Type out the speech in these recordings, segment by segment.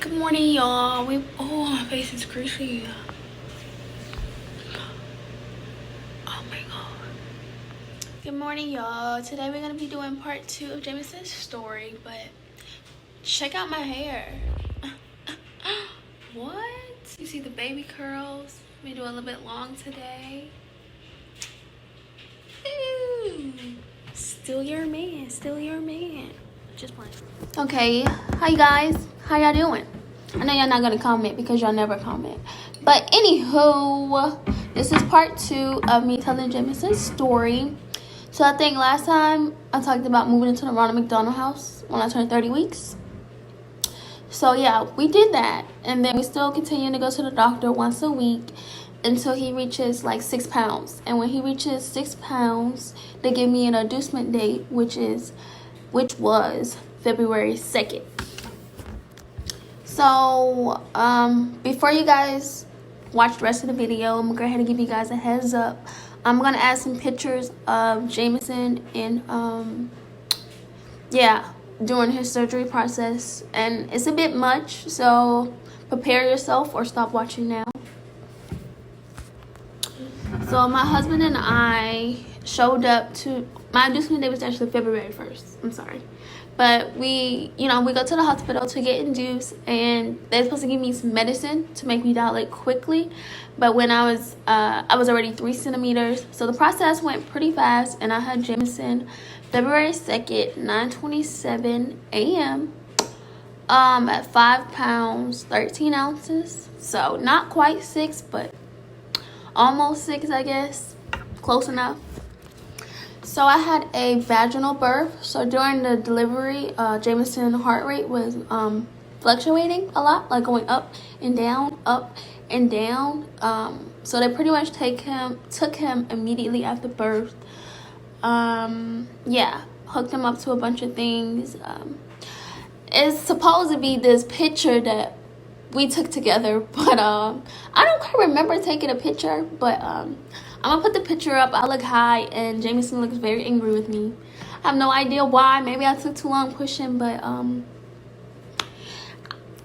Good morning, y'all. My face is greasy. Oh my god. Good morning, y'all. Today we're gonna be doing part 2 of Jameson's story, but check out my hair. What? You see the baby curls? We do a little bit long today. Ooh. Still your man. Still your man. Just playing. Okay. Hi guys. How y'all doing? I know y'all not gonna comment because y'all never comment. But anywho, this is part 2 of me telling Jameson's story. So I think last time I talked about moving into the Ronald McDonald house when I turned 30 weeks. So yeah, we did that. And then we still continue to go to the doctor once a week until he reaches like 6 pounds. And when he reaches 6 pounds, they give me an inducement date, which was February 2nd. So before you guys watch the rest of the video, I'm gonna go ahead and give you guys a heads up. I'm gonna add some pictures of Jameson and during his surgery process, and it's a bit much, so prepare yourself or stop watching now. So my husband and I showed up to, my inducement day was actually February 1st. I'm sorry. But we go to the hospital to get induced, and they're supposed to give me some medicine to make me dilate quickly. But when I was already 3 centimeters. So the process went pretty fast, and I had Jameson February 2nd, 9:27 a.m. At 5 pounds, 13 ounces. So not quite 6, but almost 6, I guess. Close enough. So I had a vaginal birth. So during the delivery, Jameson's heart rate was fluctuating a lot, like going up and down, up and down. So they pretty much took him immediately after birth. Hooked him up to a bunch of things. It's supposed to be this picture that we took together, but I don't quite remember taking a picture, but I'm gonna put the picture up. I look high and Jameson looks very angry with me. I have no idea why. Maybe I took too long pushing, but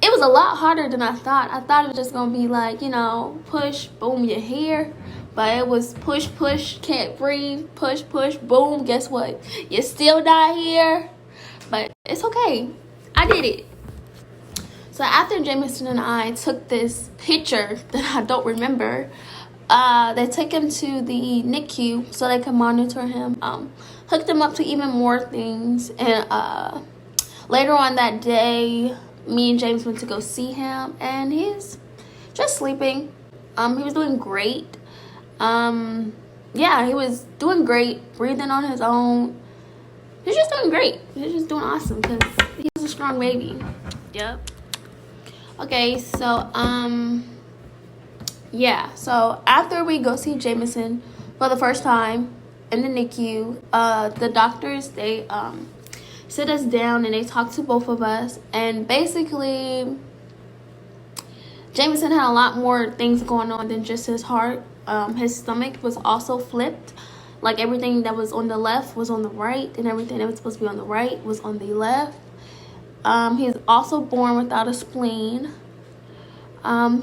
it was a lot harder than I thought. I thought it was just gonna be like, push, boom, you're here. But it was push, push, can't breathe, push, push, boom, guess what? You still not here. But it's okay. I did it. So after Jameson and I took this picture that I don't remember, they took him to the NICU so they could monitor him, hooked him up to even more things, and later on that day, me and James went to go see him, and he's just sleeping. He was doing great. He was doing great, breathing on his own. He's just doing great. He's just doing awesome because he's a strong baby. Yep. Okay, so so after we go see Jameson for the first time in the NICU, the doctors, they sit us down and they talk to both of us, and basically Jameson had a lot more things going on than just his heart. His stomach was also flipped, like everything that was on the left was on the right, and everything that was supposed to be on the right was on the left. He's also born without a spleen.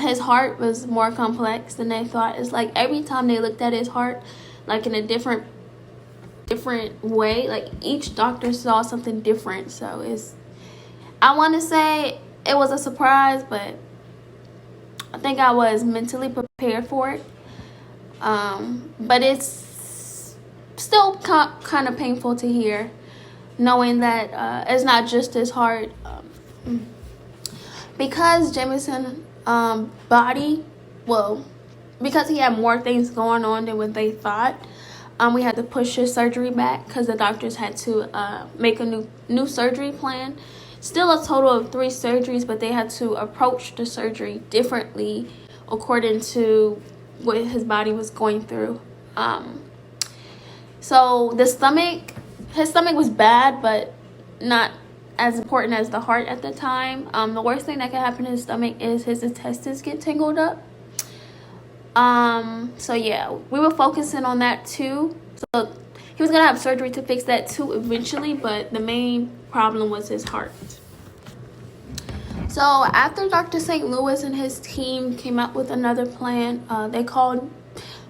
His heart was more complex than they thought. It's like every time they looked at his heart, like in a different way, like each doctor saw something different. So I want to say it was a surprise, but I think I was mentally prepared for it. But it's still kind of painful to hear, knowing that it's not just his heart. Because Jameson body, because he had more things going on than what they thought, we had to push his surgery back because the doctors had to make a new surgery plan. Still a total of 3 surgeries, but they had to approach the surgery differently according to what his body was going through. So his stomach was bad, but not as important as the heart at the time. The worst thing that can happen to his stomach is his intestines get tangled up. So yeah, we were focusing on that too. So he was gonna have surgery to fix that too eventually, but the main problem was his heart. So after Dr. St. Louis and his team came up with another plan, they called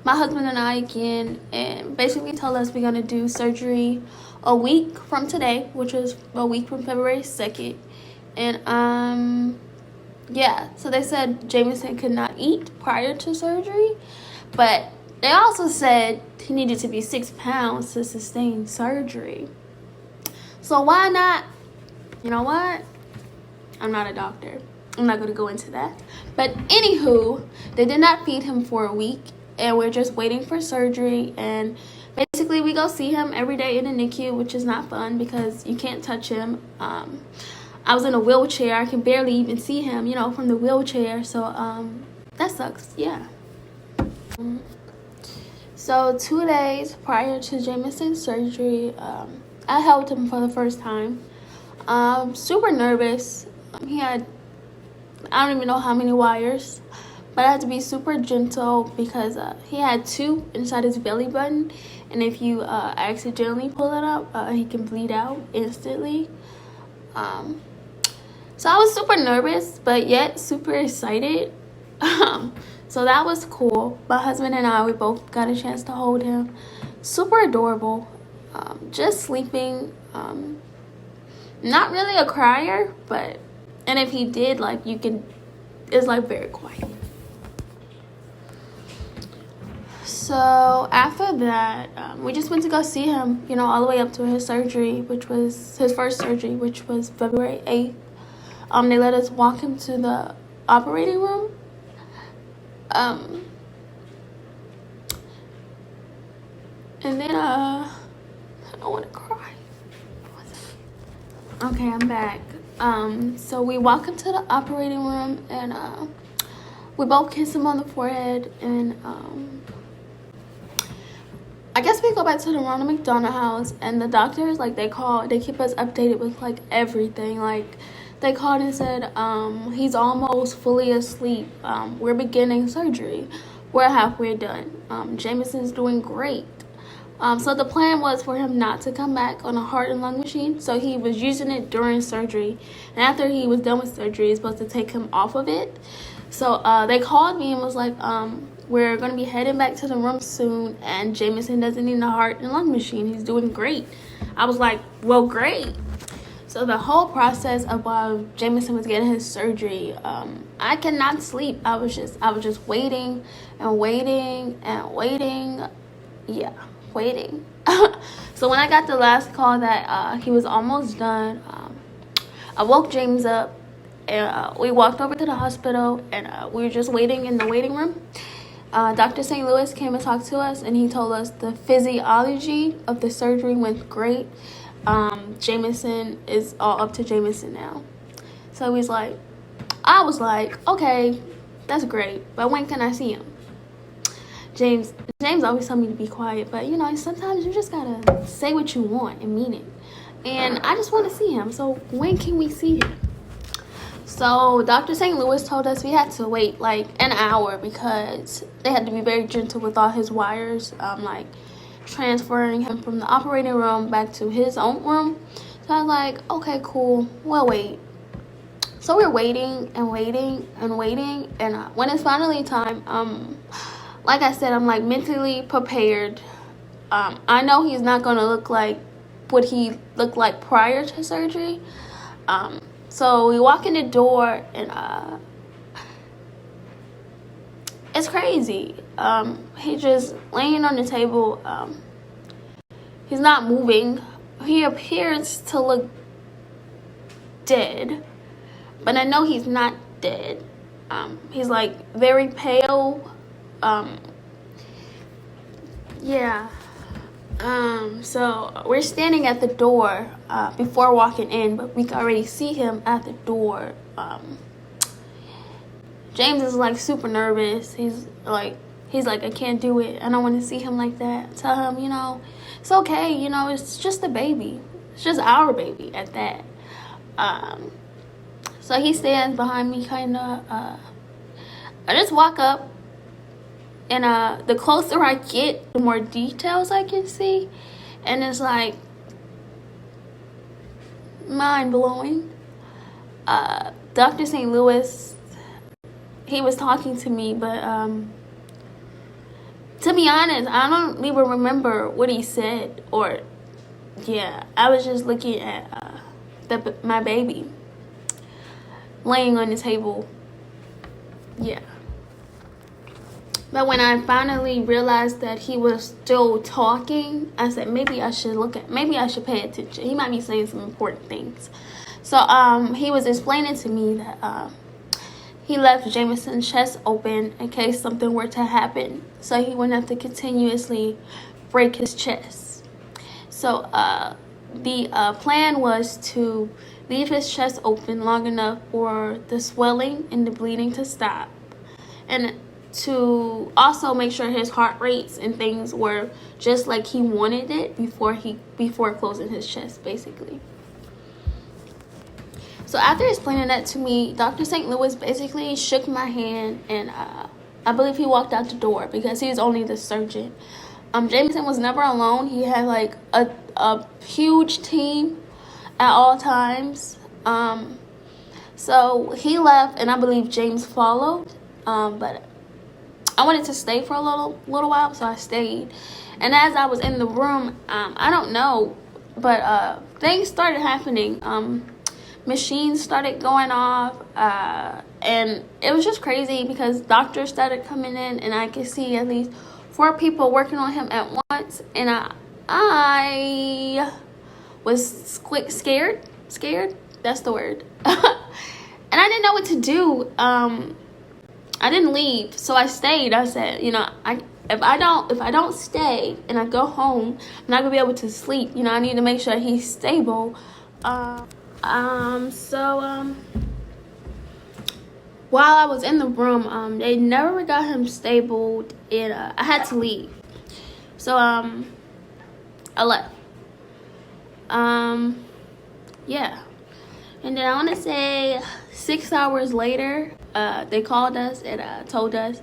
my husband and I again and basically told us we're gonna do surgery a week from today, which is a week from February 2nd. And yeah, so they said Jameson could not eat prior to surgery, but they also said he needed to be 6 pounds to sustain surgery. So why not? You know what? I'm not a doctor. I'm not going to go into that. But anywho, they did not feed him for a week, and we're just waiting for surgery. And basically, we go see him every day in the NICU, which is not fun because you can't touch him. I was in a wheelchair. I can barely even see him, you know, from the wheelchair. So that sucks. Yeah. So 2 days prior to Jameson's surgery, I held him for the first time. Super nervous. He had, I don't even know how many wires, but I had to be super gentle because he had 2 inside his belly button, and if you accidentally pull it up, he can bleed out instantly. So I was super nervous, but yet super excited. So that was cool. My husband and I, we both got a chance to hold him. Super adorable. Just sleeping. Not really a crier, but, and if he did, like, you can, it's like very quiet. So after that, we just went to go see him, you know, all the way up to his surgery, which was his first surgery, which was February 8th. They let us walk him to the operating room. And then, I don't want to cry. Okay, I'm back. So we walk him to the operating room, and we both kiss him on the forehead, and I guess we go back to the Ronald McDonald House, and the doctors, like, they keep us updated with, like, everything. Like, they called and said, he's almost fully asleep. We're beginning surgery. We're halfway done. Jameson's doing great. So the plan was for him not to come back on a heart and lung machine. So he was using it during surgery. And after he was done with surgery, he's supposed to take him off of it. So they called me and was like, we're going to be heading back to the room soon. And Jameson doesn't need a heart and lung machine. He's doing great. I was like, well, great. So the whole process of while Jameson was getting his surgery, I cannot sleep. I was just waiting and waiting and waiting. Yeah. Waiting. So when I got the last call that he was almost done, I woke James up, and we walked over to the hospital, and we were just waiting in the waiting room. Dr. St. Louis came and talked to us, and he told us the physiology of the surgery went great. Jameson is all up to Jameson now. So I was like, okay, that's great, but when can I see him? James always told me to be quiet, but, you know, sometimes you just gotta say what you want and mean it. And I just want to see him, so when can we see him? So Dr. St. Louis told us we had to wait like an hour because they had to be very gentle with all his wires, like transferring him from the operating room back to his own room. So I was like, okay, cool, we'll wait. So we're waiting and waiting and waiting, and when it's finally time, like I said, I'm like mentally prepared. I know he's not gonna look like what he looked like prior to surgery. So we walk in the door, and it's crazy. He's just laying on the table. He's not moving. He appears to look dead, but I know he's not dead. He's like very pale. Yeah. So we're standing at the door before walking in, but we can already see him at the door. James is like super nervous. He's like, I can't do it. I don't want to see him like that. Tell him, you know, it's okay. You know, it's just a baby. It's just our baby at that. So he stands behind me, kind of. I just walk up, and the closer I get, the more details I can see, and it's like mind blowing. Dr. St. Louis, he was talking to me, but to be honest, I don't even remember what he said. Or yeah, I was just looking at my baby laying on the table. Yeah. But when I finally realized that he was still talking, I said maybe I should pay attention. He might be saying some important things. So he was explaining to me that he left Jameson's chest open in case something were to happen, so he wouldn't have to continuously break his chest. So the plan was to leave his chest open long enough for the swelling and the bleeding to stop, and to also make sure his heart rates and things were just like he wanted it before closing his chest, basically. So after explaining that to me, Dr. St. Louis basically shook my hand, and I believe he walked out the door because he's only the surgeon. Jameson was never alone. He had like a huge team at all times. So he left, and I believe James followed. But I wanted to stay for a little while, so I stayed. And as I was in the room, I don't know, but things started happening. Machines started going off, and it was just crazy because doctors started coming in, and I could see at least 4 people working on him at once, and I was scared. That's the word. And I didn't know what to do. I didn't leave, so I stayed. I said, you know, if I don't stay and I go home, I'm not gonna be able to sleep. You know, I need to make sure he's stable. While I was in the room, they never got him stable, and I had to leave. So I left. Yeah. And then I want to say 6 hours later, they called us and told us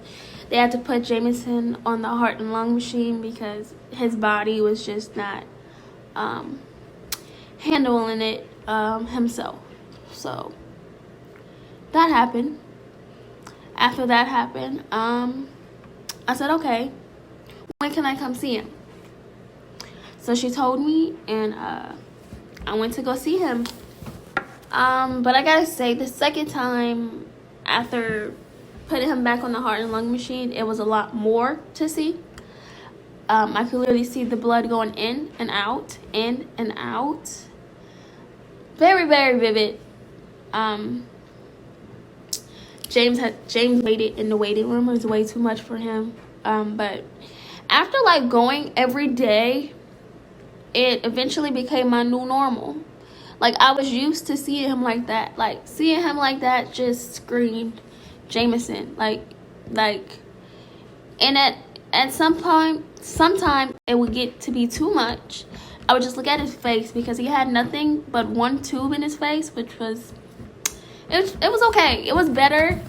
they had to put Jameson on the heart and lung machine because his body was just not handling it himself. So that happened. After that happened, I said, okay, when can I come see him? So she told me, and I went to go see him. But I gotta say, the second time after putting him back on the heart and lung machine, it was a lot more to see. I could literally see the blood going in and out. Very, very vivid. James waited in the waiting room. It was way too much for him. But after like going every day, it eventually became my new normal. Like, I was used to seeing him like that. Like, seeing him like that just screamed Jameson. Like, and at some point, sometime it would get to be too much. I would just look at his face because he had nothing but one tube in his face, which was, it was okay. It was better.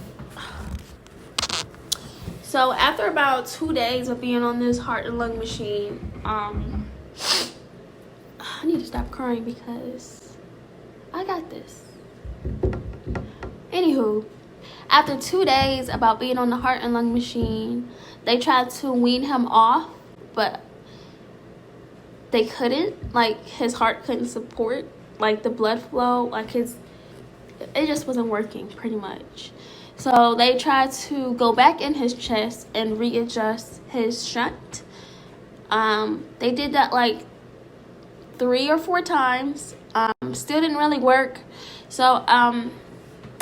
So after about 2 days of being on this heart and lung machine, I need to stop crying because I got this. Anywho, after 2 days about being on the heart and lung machine, they tried to wean him off, but they couldn't. Like, his heart couldn't support like the blood flow. Like, it just wasn't working pretty much. So they tried to go back in his chest and readjust his shunt. They did that like 3 or 4 times. Still didn't really work. So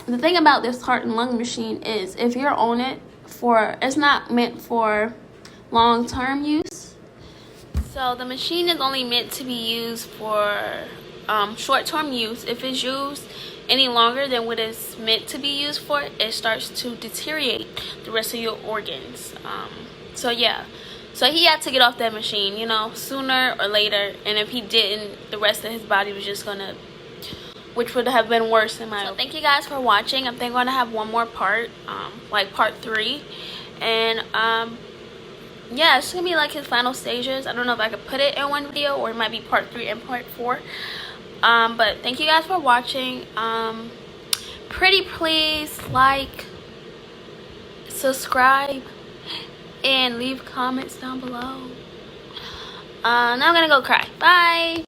the thing about this heart and lung machine is if you're on it it's not meant for long-term use. So the machine is only meant to be used for short-term use. If it's used any longer than what it's meant to be used for, it starts to deteriorate the rest of your organs. So yeah. So he had to get off that machine, you know, sooner or later. And if he didn't, the rest of his body was just gonna, which would have been worse in my opinion. So thank you guys for watching. I think I'm gonna have one more part, like part 3. And yeah, it's gonna be like his final stages. I don't know if I could put it in one video or it might be part 3 and part 4. But thank you guys for watching. pretty please like, subscribe, and leave comments down below. Now I'm gonna go cry. Bye.